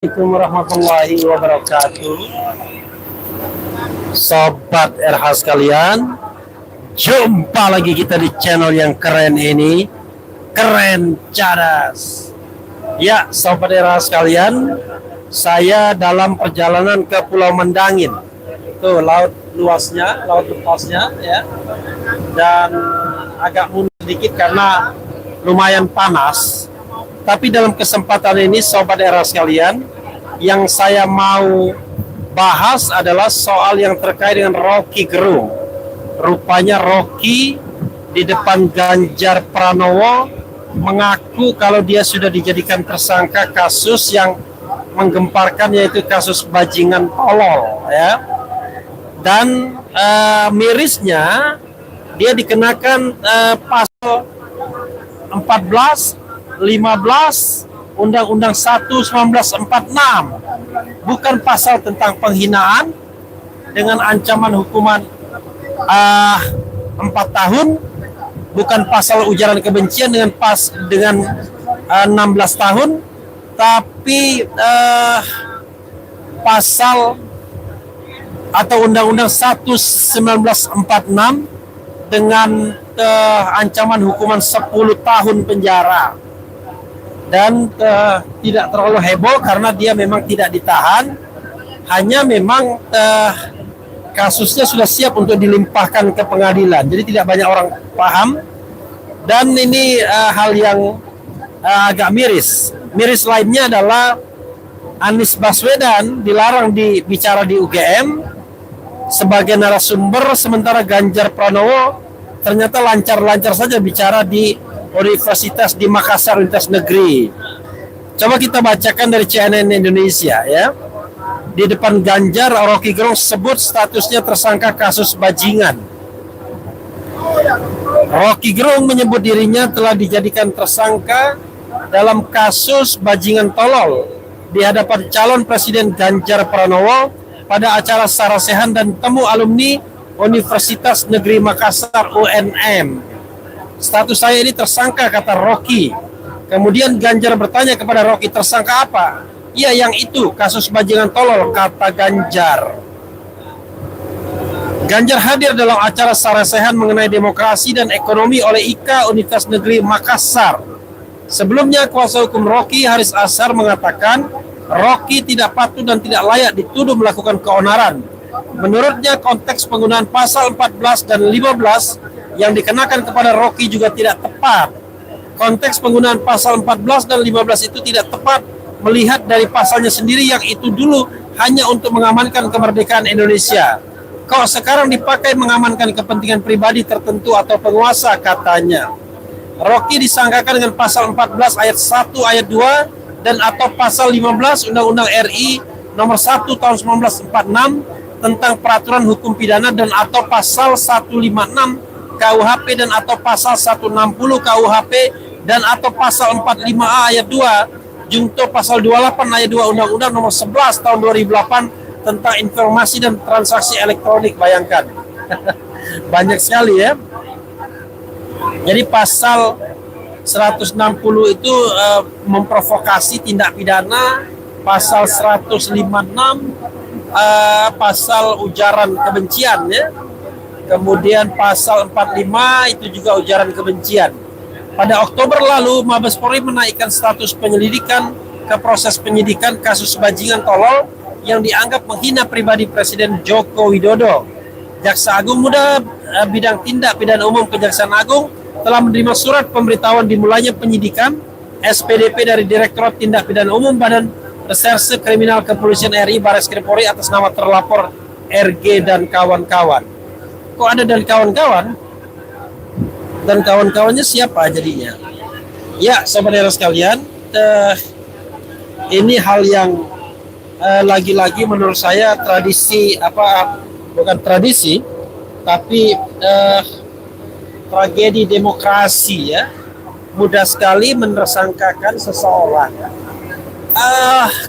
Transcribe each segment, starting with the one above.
Assalamualaikum warahmatullahi wabarakatuh. Sobat RH sekalian, jumpa lagi kita di channel yang keren ini, Keren Cadas. Ya, Sobat RH sekalian, saya dalam perjalanan ke Pulau Mendangin. Tuh laut luasnya, laut lepasnya ya. Dan agak mundur sedikit karena lumayan panas. Tapi dalam kesempatan ini Sobat RH sekalian, yang saya mau bahas adalah soal yang terkait dengan Rocky Gerung. Rupanya Rocky di depan Ganjar Pranowo mengaku kalau dia sudah dijadikan tersangka kasus yang menggemparkan, yaitu kasus bajingan tolol ya. Dan mirisnya dia dikenakan pasal 14, 15 Undang-Undang 1 1946, bukan pasal tentang penghinaan dengan ancaman hukuman 4 tahun, bukan pasal ujaran kebencian dengan 16 tahun, tapi pasal atau Undang-Undang 1 1946 dengan ancaman hukuman 10 tahun penjara. Dan tidak terlalu heboh karena dia memang tidak ditahan, hanya memang kasusnya sudah siap untuk dilimpahkan ke pengadilan, jadi tidak banyak orang paham. Dan ini hal yang agak miris. Miris lainnya adalah Anies Baswedan dilarang bicara di UGM sebagai narasumber, sementara Ganjar Pranowo ternyata lancar-lancar saja bicara di Universitas di Makassar, Universitas Negeri. Coba kita bacakan dari CNN Indonesia ya. Di depan Ganjar, Rocky Gerung sebut statusnya tersangka kasus bajingan. Rocky Gerung menyebut dirinya telah dijadikan tersangka dalam kasus bajingan tolol di hadapan calon Presiden Ganjar Pranowo pada acara sarasehan dan temu alumni Universitas Negeri Makassar UNM. Status saya ini tersangka, kata Rocky. Kemudian Ganjar bertanya kepada Rocky, tersangka apa? Ya, yang itu, kasus bajingan tolol, kata Ganjar. Ganjar hadir dalam acara sarasehan mengenai demokrasi dan ekonomi oleh IKA Universitas Negeri Makassar. Sebelumnya kuasa hukum Rocky, Haris Ashar, mengatakan Rocky tidak patut dan tidak layak dituduh melakukan keonaran. Menurutnya konteks penggunaan pasal 14 dan 15 yang dikenakan kepada Rocky juga tidak tepat. Konteks penggunaan pasal 14 dan 15 itu tidak tepat melihat dari pasalnya sendiri yang itu dulu hanya untuk mengamankan kemerdekaan Indonesia. Kok sekarang dipakai mengamankan kepentingan pribadi tertentu atau penguasa, katanya. Rocky disangkakan dengan pasal 14 ayat 1 ayat 2 dan atau pasal 15 Undang-Undang RI nomor 1 tahun 1946 tentang peraturan hukum pidana dan atau pasal 156 KUHP dan atau pasal 160 KUHP dan atau pasal 45A ayat 2 junto pasal 28 ayat 2 Undang-Undang nomor 11 tahun 2008 tentang informasi dan transaksi elektronik. Bayangkan. Banyak sekali ya. Jadi pasal 160 itu memprovokasi tindak pidana, pasal 156 pasal ujaran kebencian ya. Kemudian pasal 45 itu juga ujaran kebencian. Pada Oktober lalu, Mabes Polri menaikkan status penyelidikan ke proses penyidikan kasus bajingan tolol yang dianggap menghina pribadi Presiden Joko Widodo. Jaksa Agung Muda Bidang Tindak Pidana Umum Kejaksaan Agung telah menerima surat pemberitahuan dimulainya penyidikan SPDP dari Direktorat Tindak Pidana Umum Badan Reserse Kriminal Kepolisian RI Bareskrim Polri atas nama terlapor RG dan kawan-kawan. Kok ada dan kawan-kawan? Dan kawan-kawannya siapa jadinya? Ya, saudara sekalian, ini hal yang lagi-lagi menurut saya tradisi bukan tradisi, tapi tragedi demokrasi ya. Mudah sekali menersangkakan seseorang.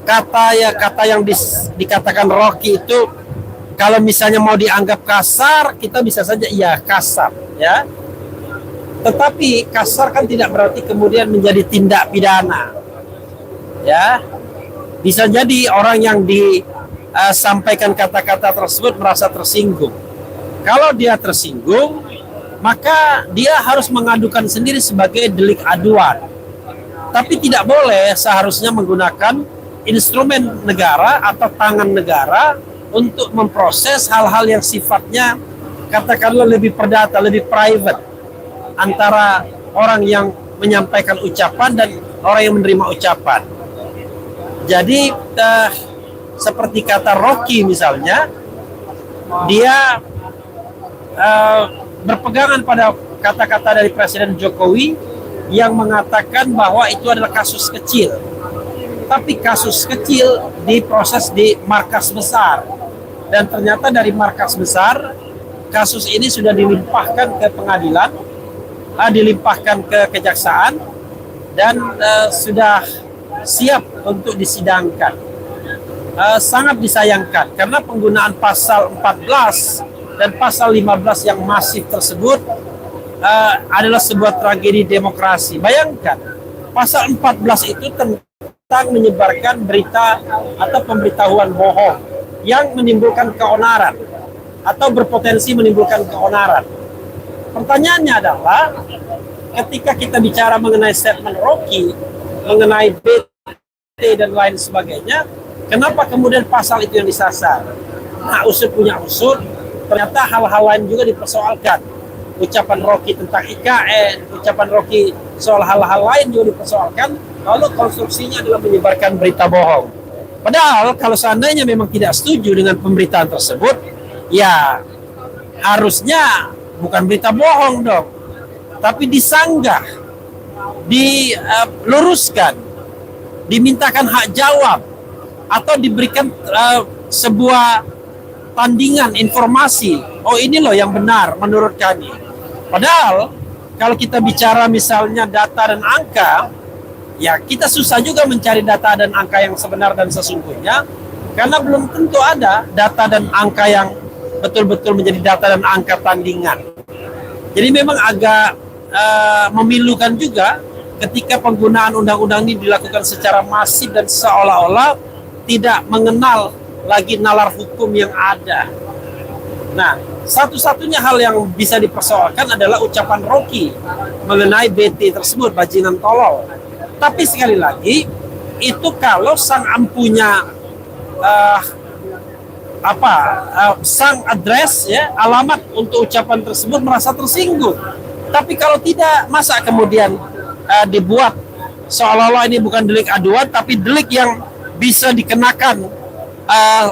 Kata yang dikatakan Rocky itu, kalau misalnya mau dianggap kasar, kita bisa saja iya kasar ya. Tetapi kasar kan tidak berarti kemudian menjadi tindak pidana. Ya. Bisa jadi orang yang disampaikan kata-kata tersebut merasa tersinggung. Kalau dia tersinggung, maka dia harus mengadukan sendiri sebagai delik aduan. Tapi tidak boleh seharusnya menggunakan instrumen negara atau tangan negara untuk memproses hal-hal yang sifatnya katakanlah lebih perdata, lebih private antara orang yang menyampaikan ucapan dan orang yang menerima ucapan. Jadi seperti kata Rocky misalnya, dia berpegangan pada kata-kata dari Presiden Jokowi yang mengatakan bahwa itu adalah kasus kecil. Tapi kasus kecil diproses di markas besar. Dan ternyata dari markas besar, kasus ini sudah dilimpahkan ke pengadilan, dilimpahkan ke kejaksaan, dan sudah siap untuk disidangkan. Sangat disayangkan karena penggunaan pasal 14 dan pasal 15 yang masif tersebut adalah sebuah tragedi demokrasi. Bayangkan, pasal 14 itu tentang menyebarkan berita atau pemberitahuan bohong yang menimbulkan keonaran atau berpotensi menimbulkan keonaran. Pertanyaannya adalah, ketika kita bicara mengenai statement Rocky, mengenai BT dan lain sebagainya, kenapa kemudian pasal itu yang disasar? Nah, usut punya usut, ternyata hal-hal lain juga dipersoalkan. Ucapan Rocky tentang IKN, ucapan Rocky soal hal-hal lain juga dipersoalkan, lalu konstruksinya adalah menyebarkan berita bohong. Padahal kalau seandainya memang tidak setuju dengan pemberitaan tersebut, ya harusnya bukan berita bohong dong, tapi disanggah, diluruskan, dimintakan hak jawab, atau diberikan sebuah tandingan informasi. Oh, ini loh yang benar menurut kami. Padahal kalau kita bicara misalnya data dan angka, ya kita susah juga mencari data dan angka yang sebenar dan sesungguhnya, karena belum tentu ada data dan angka yang betul-betul menjadi data dan angka tandingan. Jadi memang agak memilukan juga ketika penggunaan undang-undang ini dilakukan secara masif dan seolah-olah tidak mengenal lagi nalar hukum yang ada. Nah, satu-satunya hal yang bisa dipersoalkan adalah ucapan Rocky mengenai BT tersebut, bajingan tolol. Tapi sekali lagi, itu kalau sang ampunya sang address, ya, alamat untuk ucapan tersebut merasa tersinggung. Tapi kalau tidak, masa kemudian dibuat seolah-olah ini bukan delik aduan, tapi delik yang bisa dikenakan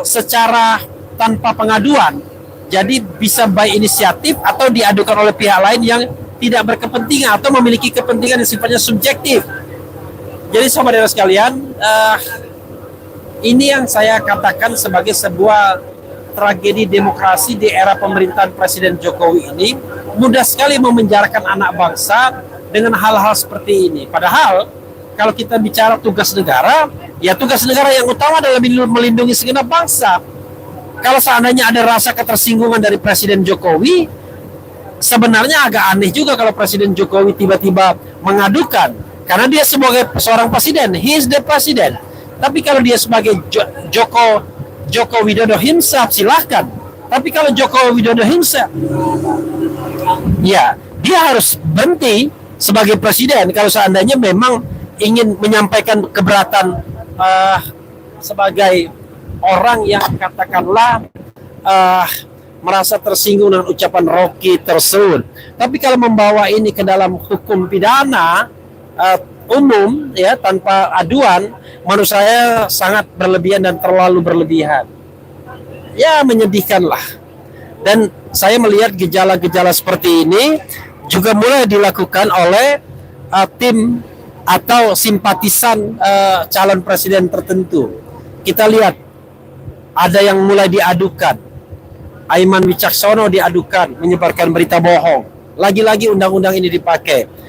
secara tanpa pengaduan. Jadi bisa by inisiatif atau diadukan oleh pihak lain yang tidak berkepentingan atau memiliki kepentingan yang sifatnya subjektif. Jadi saudara sekalian, ini yang saya katakan sebagai sebuah tragedi demokrasi di era pemerintahan Presiden Jokowi ini. Mudah sekali memenjarakan anak bangsa dengan hal-hal seperti ini. Padahal kalau kita bicara tugas negara, ya tugas negara yang utama adalah melindungi segenap bangsa. Kalau seandainya ada rasa ketersinggungan dari Presiden Jokowi, sebenarnya agak aneh juga kalau Presiden Jokowi tiba-tiba mengadukan. Karena dia sebagai seorang presiden, he is the president. Tapi kalau dia sebagai Joko Widodo himself, silahkan. Tapi kalau Joko Widodo himself, ya dia harus berhenti sebagai presiden kalau seandainya memang ingin menyampaikan keberatan sebagai orang yang katakanlah merasa tersinggung dengan ucapan Rocky tersebut. Tapi kalau membawa ini ke dalam hukum pidana umum, ya, tanpa aduan, menurut saya sangat berlebihan dan terlalu berlebihan. Ya, menyedihkanlah. Dan saya melihat gejala-gejala seperti ini juga mulai dilakukan oleh tim atau simpatisan calon presiden tertentu. Kita lihat ada yang mulai diadukan. Aiman Wicaksono diadukan menyebarkan berita bohong. Lagi-lagi undang-undang ini dipakai.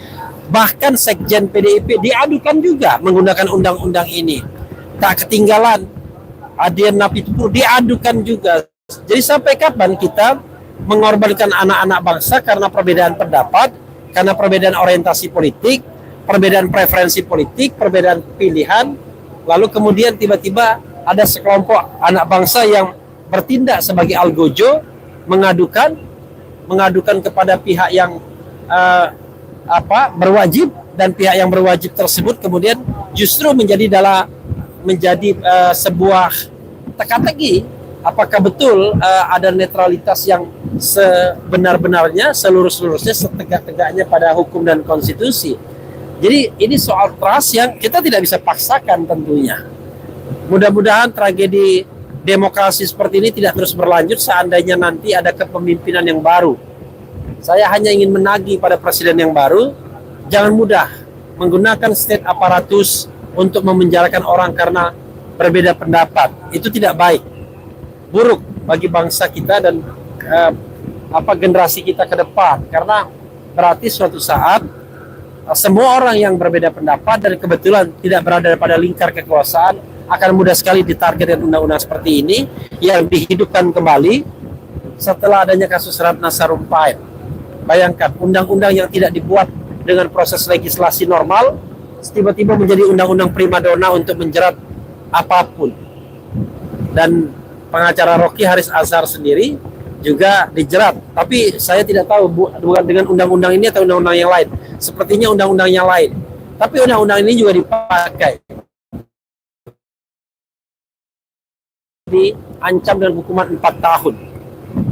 Bahkan Sekjen PDIP diadukan juga menggunakan undang-undang ini. Tak ketinggalan Adian Napitupulu diadukan juga. Jadi sampai kapan kita mengorbankan anak-anak bangsa karena perbedaan pendapat, karena perbedaan orientasi politik, perbedaan preferensi politik, perbedaan pilihan, Lalu kemudian tiba-tiba ada sekelompok anak bangsa yang bertindak sebagai algojo, mengadukan kepada pihak yang berwajib, dan pihak yang berwajib tersebut kemudian justru menjadi sebuah teka-teki apakah betul ada netralitas yang sebenar-benarnya, seluruh-seluruhnya, setegak-tegaknya pada hukum dan konstitusi. Jadi ini soal trust yang kita tidak bisa paksakan tentunya. Mudah-mudahan tragedi demokrasi seperti ini tidak terus berlanjut seandainya nanti ada kepemimpinan yang baru. Saya hanya ingin menagih pada presiden yang baru, jangan mudah menggunakan state aparatus untuk memenjarakan orang karena berbeda pendapat. Itu tidak baik, buruk bagi bangsa kita dan generasi kita ke depan, karena berarti suatu saat semua orang yang berbeda pendapat dan kebetulan tidak berada pada lingkar kekuasaan akan mudah sekali ditarget dengan undang-undang seperti ini yang dihidupkan kembali setelah adanya kasus Ratna Sarumpait. Bayangkan, undang-undang yang tidak dibuat dengan proses legislasi normal tiba-tiba menjadi undang-undang primadona untuk menjerat apapun. Dan pengacara Rocky Haris Azhar sendiri juga dijerat, tapi saya tidak tahu bukan dengan undang-undang ini atau undang-undang yang lain. Sepertinya undang-undang yang lain, tapi undang-undang ini juga dipakai, diancam dengan hukuman 4 tahun.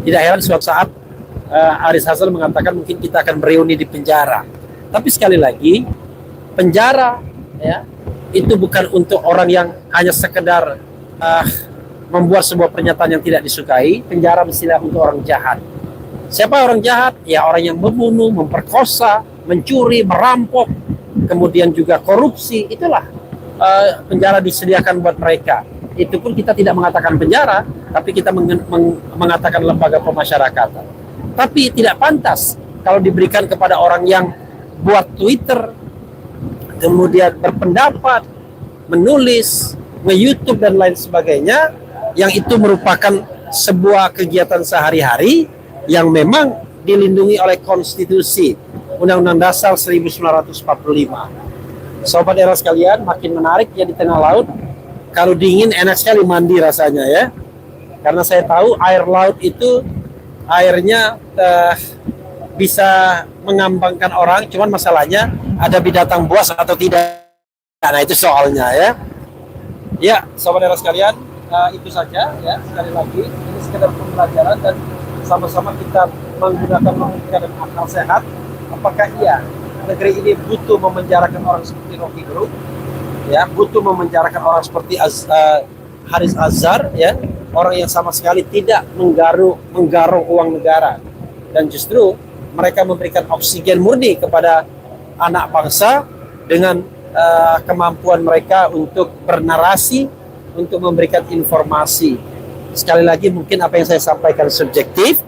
Tidak heran suatu saat Haris Azhar mengatakan mungkin kita akan bereuni di penjara. Tapi sekali lagi, penjara ya itu bukan untuk orang yang hanya sekedar membuat sebuah pernyataan yang tidak disukai. Penjara mestilah untuk orang jahat. Siapa orang jahat? Ya orang yang membunuh, memperkosa, mencuri, merampok, kemudian juga korupsi. Itulah penjara disediakan buat mereka. Itu pun kita tidak mengatakan penjara, tapi kita mengatakan lembaga pemasyarakatan. Tapi tidak pantas kalau diberikan kepada orang yang buat Twitter, kemudian berpendapat, menulis, nge-YouTube dan lain sebagainya, yang itu merupakan sebuah kegiatan sehari-hari yang memang dilindungi oleh konstitusi Undang-Undang Dasar 1945. Sobat era sekalian, makin menarik ya di tengah laut. Kalau dingin enak sekali mandi rasanya ya. Karena saya tahu air laut itu airnya bisa mengambangkan orang, cuman masalahnya ada binatang buas atau tidak. Nah itu soalnya ya. Ya, sobat era sekalian, itu saja ya. Sekali lagi ini sekedar pembelajaran dan sama-sama kita menggunakan logika dan akal sehat. Apakah iya negeri ini butuh memenjarakan orang seperti Rocky Gerung, ya, butuh memenjarakan orang seperti Haris Azhar, ya, orang yang sama sekali tidak menggarung uang negara, dan justru mereka memberikan oksigen murni kepada anak bangsa dengan kemampuan mereka untuk bernarasi, untuk memberikan informasi. Sekali lagi mungkin apa yang saya sampaikan subjektif,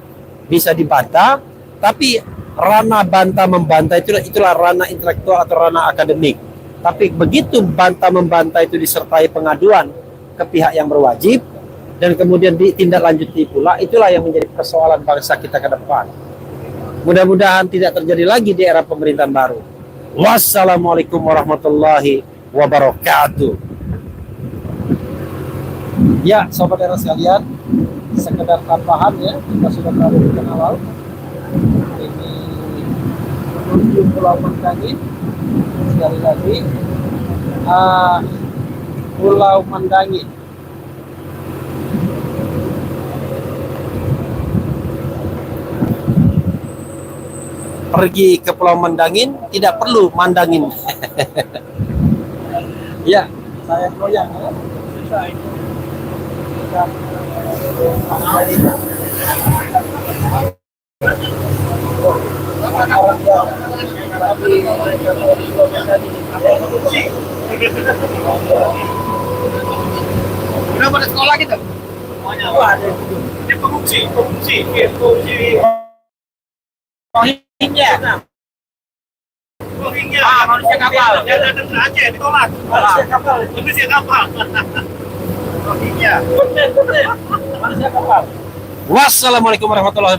bisa dibantah, tapi ranah bantah membantah itulah ranah intelektual atau ranah akademik. Tapi begitu bantah membantah itu disertai pengaduan ke pihak yang berwajib dan kemudian ditindaklanjuti pula, itulah yang menjadi persoalan bangsa kita ke depan. Mudah-mudahan tidak terjadi lagi di era pemerintahan baru. Wassalamualaikum warahmatullahi wabarakatuh. Ya, sobat era sekalian, sekedar tambahan ya, kita sudah berada di tengah laut. Ini menuju Pulau Mandangin. Sekali lagi, Pulau Mandangin. Pergi ke Pulau Mandangin tidak perlu mandangin. Ya, saya goyang ya. Susah itu. Udah pada sekolah gitu? Semuanya ada. Ini pengungsi. Rohingya. Manusia kapal. Dia datang ke Aceh, ditolak. Manusia kapal. Rohingya. Manusia kapal. Wassalamualaikum warahmatullahi wabarakatuh.